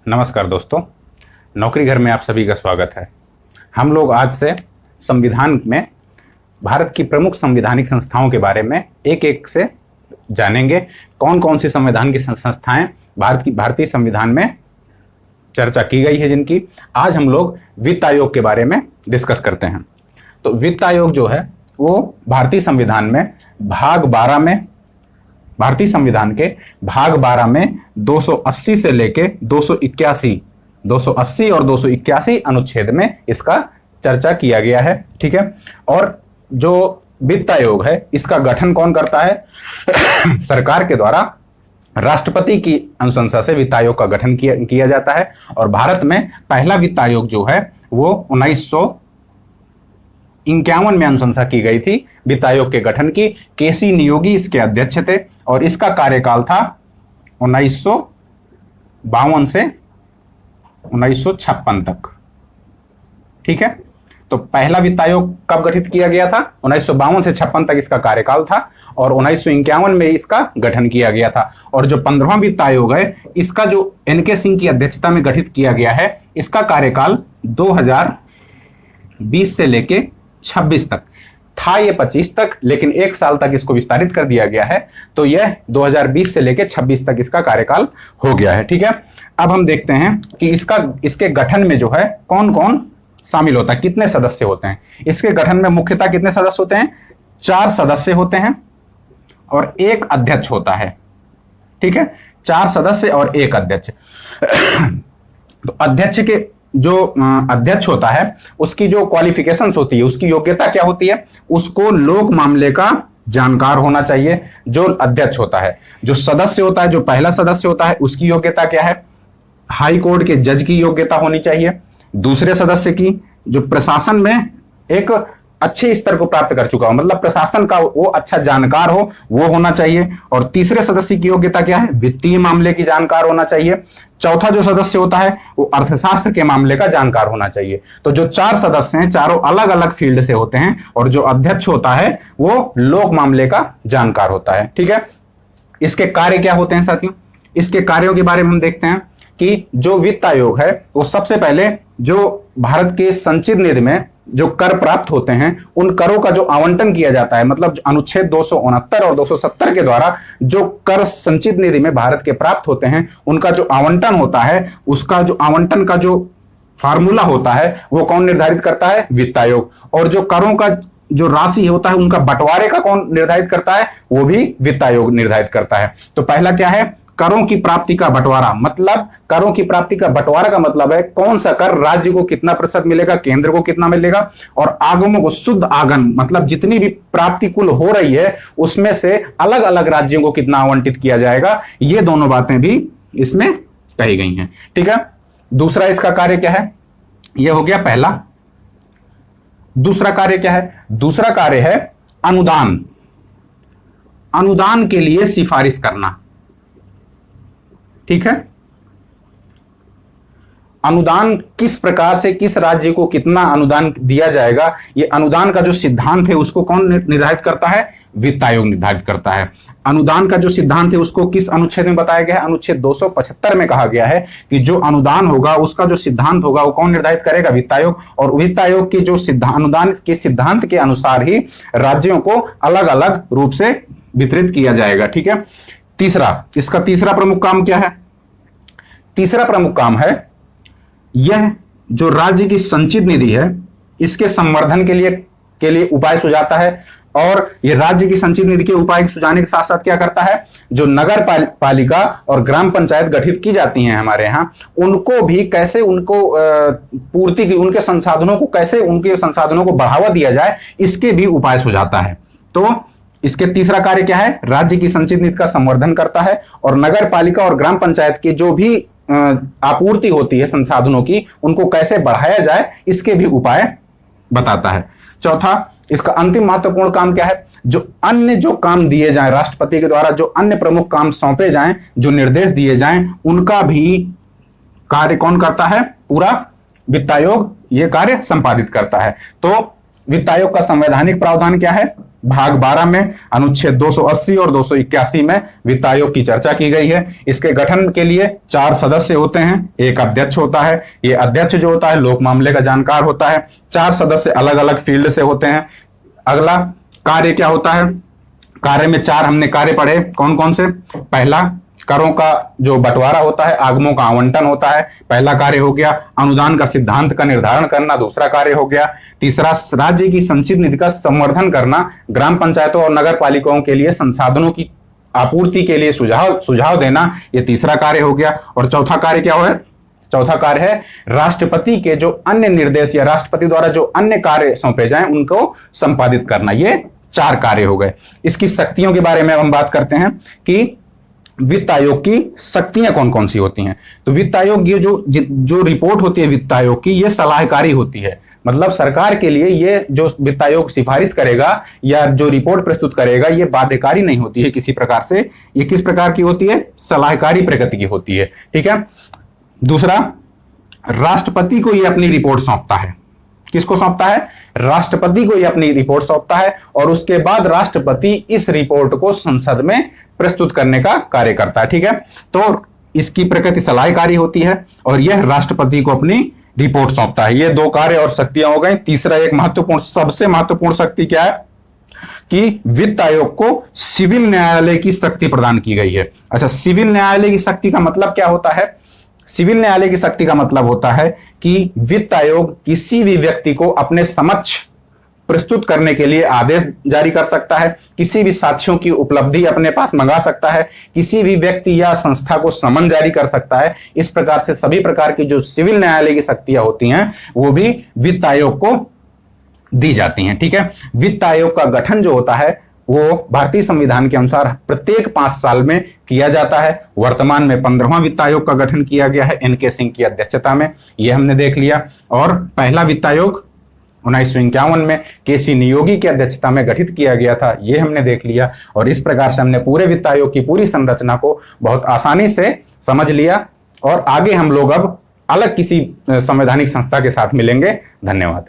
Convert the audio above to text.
नमस्कार दोस्तों, नौकरी घर में आप सभी का स्वागत है। हम लोग आज से संविधान में भारत की प्रमुख संवैधानिक संस्थाओं के बारे में एक एक से जानेंगे। कौन कौन सी संविधान की संस्थाएं भारतीय संविधान में चर्चा की गई है जिनकी। आज हम लोग वित्त आयोग के बारे में डिस्कस करते हैं। तो वित्त आयोग जो है वो भारतीय संविधान के भाग 12 में 280 से लेके 280 और 281 अनुच्छेद में इसका चर्चा किया गया है। ठीक है। और जो वित्त आयोग है इसका गठन कौन करता है? सरकार के द्वारा राष्ट्रपति की अनुशंसा से वित्त आयोग का गठन किया जाता है। और भारत में पहला वित्त आयोग जो है वो 1951 में अनुशंसा की गई थी वित्त आयोग के गठन की। केसी नियोगी इसके अध्यक्ष थे और इसका कार्यकाल था 1952 से 1956 तक। ठीक है। तो पहला वित्त आयोग कब गठित किया गया था? 1952 से 56 तक इसका कार्यकाल था और 1951 में इसका गठन किया गया था। और जो 15वां वित्त आयोग है इसका जो एन.के. सिंह की अध्यक्षता में गठित किया गया है, इसका कार्यकाल 2020 से लेके 26 तक था। ये 25 तक, लेकिन एक साल तक इसको विस्तारित कर दिया गया है। तो यह 2020 से लेके 26 तक इसका कार्यकाल हो गया है। ठीक है। अब हम देखते हैं कि इसके गठन में जो है कौन कौन शामिल होता है, कितने सदस्य होते हैं। इसके गठन में मुख्यतः कितने सदस्य होते हैं? 4 सदस्य होते हैं और एक अध्यक्ष होता है। ठीक है। 4 सदस्य और एक अध्यक्ष। तो अध्यक्ष होता है उसकी जो क्वालिफिकेशंस होती है, उसकी योग्यता क्या होती है? उसको लोक मामले का जानकार होना चाहिए जो अध्यक्ष होता है। जो सदस्य होता है, जो पहला सदस्य होता है, उसकी योग्यता क्या है? हाई कोर्ट के जज की योग्यता होनी चाहिए। दूसरे सदस्य की जो प्रशासन में एक अच्छे स्तर को प्राप्त कर चुका हो, मतलब प्रशासन का वो अच्छा जानकार हो, वो होना चाहिए। और तीसरे सदस्य की योग्यता क्या है? वित्तीय मामले की जानकार होना चाहिए। चौथा जो सदस्य होता है वो अर्थशास्त्र के मामले का जानकार होना चाहिए। तो जो 4 सदस्य हैं, चारों अलग अलग फील्ड से होते हैं और जो अध्यक्ष होता है वो लोक मामले का जानकार होता है। ठीक है। इसके कार्य क्या होते हैं साथियों? इसके कार्यों के बारे में हम देखते हैं कि जो वित्त आयोग है वो सबसे पहले जो भारत के संचित निधि में जो कर प्राप्त होते हैं उन करों का जो आवंटन किया जाता है, मतलब अनुच्छेद 269 और 270 के द्वारा जो कर संचित निधि में भारत के प्राप्त होते हैं उनका जो आवंटन होता है, उसका जो आवंटन का जो फार्मूला होता है वो कौन निर्धारित करता है? वित्त आयोग। और जो करों का जो राशि होता है उनका बंटवारे का कौन निर्धारित करता है? वो भी वित्त आयोग निर्धारित करता है। तो पहला क्या है? करों की प्राप्ति का बंटवारा। मतलब करों की प्राप्ति का बंटवारा का मतलब है कौन सा कर राज्य को कितना प्रतिशत मिलेगा, केंद्र को कितना मिलेगा। और आगमों को शुद्ध आगम, मतलब जितनी भी प्राप्ति कुल हो रही है उसमें से अलग अलग राज्यों को कितना आवंटित किया जाएगा, ये दोनों बातें भी इसमें कही गई हैं। ठीक है। दूसरा इसका कार्य क्या है? यह हो गया पहला। दूसरा कार्य क्या है? दूसरा कार्य है अनुदान। अनुदान के लिए सिफारिश करना। ठीक है। अनुदान किस प्रकार से किस राज्य को कितना अनुदान दिया जाएगा, ये अनुदान का जो सिद्धांत है उसको कौन निर्धारित करता है? वित्त आयोग निर्धारित करता है। अनुदान का जो सिद्धांत है उसको किस अनुच्छेद में बताया गया है? अनुच्छेद 275 में कहा गया है कि जो अनुदान होगा उसका जो सिद्धांत होगा वो कौन निर्धारित करेगा? वित्त आयोग। और वित्त आयोग के जो अनुदान के सिद्धांत के अनुसार ही राज्यों को अलग अलग रूप से वितरित किया जाएगा। ठीक है। तीसरा, इसका तीसरा प्रमुख काम क्या है? तीसरा प्रमुख काम है यह जो राज्य की संचित निधि है इसके संवर्धन के लिए उपाय सुझाता है। और यह राज्य की संचित निधि के उपाय सुझाने के साथ साथ क्या करता है? जो नगर पालिका और ग्राम पंचायत गठित की जाती हैं हमारे यहाँ, उनको भी कैसे उनको पूर्ति की, उनके संसाधनों को कैसे, उनके संसाधनों को बढ़ावा दिया जाए, इसके भी उपाय सुझाता है। तो इसके तीसरा कार्य क्या है? राज्य की संचित निधि का संवर्धन करता है और नगर पालिका और ग्राम पंचायत की जो भी आपूर्ति होती है संसाधनों की, उनको कैसे बढ़ाया जाए, इसके भी उपाय बताता है। चौथा, इसका अंतिम महत्वपूर्ण काम क्या है? जो अन्य जो काम दिए जाएं राष्ट्रपति के द्वारा, जो अन्य प्रमुख काम सौंपे जाएं, जो निर्देश दिए जाएं, उनका भी कार्य कौन करता है? पूरा वित्त आयोग ये कार्य संपादित करता है। तो वित्त आयोग का संवैधानिक प्रावधान क्या है? भाग 12 में अनुच्छेद 280 और 281 में वित्त आयोग की चर्चा की गई है। इसके गठन के लिए 4 सदस्य होते हैं, एक अध्यक्ष होता है। ये अध्यक्ष जो होता है लोक मामले का जानकार होता है। 4 सदस्य अलग अलग फील्ड से होते हैं। अगला कार्य क्या होता है? कार्य में 4 हमने कार्य पढ़े, कौन कौन से? पहला, करों का जो बंटवारा होता है, आगमों का आवंटन होता है, पहला कार्य हो गया। अनुदान का सिद्धांत का निर्धारण करना, दूसरा कार्य हो गया। तीसरा, राज्य की संचित निधि का संवर्धन करना, ग्राम पंचायतों और नगर पालिकाओं के लिए संसाधनों की आपूर्ति के लिए सुझाव देना, यह तीसरा कार्य हो गया। और चौथा कार्य क्या है? चौथा कार्य है राष्ट्रपति के जो अन्य निर्देश या राष्ट्रपति द्वारा जो अन्य कार्य सौंपे जाएं उनको संपादित करना। ये 4 कार्य हो गए। इसकी शक्तियों के बारे में हम बात करते हैं कि वित्त आयोग की शक्तियां कौन कौन सी होती हैं। तो वित्त आयोग ये जो रिपोर्ट होती है वित्त आयोग की, ये सलाहकारी होती है। मतलब सरकार के लिए ये जो वित्त आयोग सिफारिश करेगा या जो रिपोर्ट प्रस्तुत करेगा, ये बाध्यकारी नहीं होती है किसी प्रकार से। ये किस प्रकार की होती है? सलाहकारी प्रकृति की होती है। ठीक है। दूसरा, राष्ट्रपति को ये अपनी रिपोर्ट सौंपता है। किसको सौंपता है? राष्ट्रपति को ये अपनी रिपोर्ट सौंपता है और उसके बाद राष्ट्रपति इस रिपोर्ट को संसद में प्रस्तुत करने का कार्य करता है। ठीक है। तो इसकी प्रकृति सलाहकारी होती है और यह राष्ट्रपति को अपनी रिपोर्ट सौंपता है। ये 2 कार्य और शक्तियां हो गई। तीसरा, एक महत्वपूर्ण, सबसे महत्वपूर्ण शक्ति क्या है कि वित्त आयोग को सिविल न्यायालय की शक्ति प्रदान की गई है। अच्छा, सिविल न्यायालय की शक्ति का मतलब क्या होता है? सिविल न्यायालय की शक्ति का मतलब होता है कि वित्त आयोग किसी भी व्यक्ति को अपने समक्ष प्रस्तुत करने के लिए आदेश जारी कर सकता है, किसी भी साक्ष्यों की उपलब्धि अपने पास मंगा सकता है, किसी भी व्यक्ति या संस्था को समन जारी कर सकता है। इस प्रकार से सभी प्रकार की जो सिविल न्यायालय की शक्तियां होती हैं वो भी वित्त आयोग को दी जाती हैं। ठीक है। वित्त आयोग का गठन जो होता है वो भारतीय संविधान के अनुसार प्रत्येक 5 साल में किया जाता है। वर्तमान में 15वां वित्त आयोग का गठन किया गया है NK सिंह की अध्यक्षता में, यह हमने देख लिया। और पहला वित्त आयोग 1951 में KC नियोगी की अध्यक्षता में गठित किया गया था, यह हमने देख लिया। और इस प्रकार से हमने पूरे वित्त आयोग की पूरी संरचना को बहुत आसानी से समझ लिया। और आगे हम लोग अब अलग किसी संवैधानिक संस्था के साथ मिलेंगे। धन्यवाद।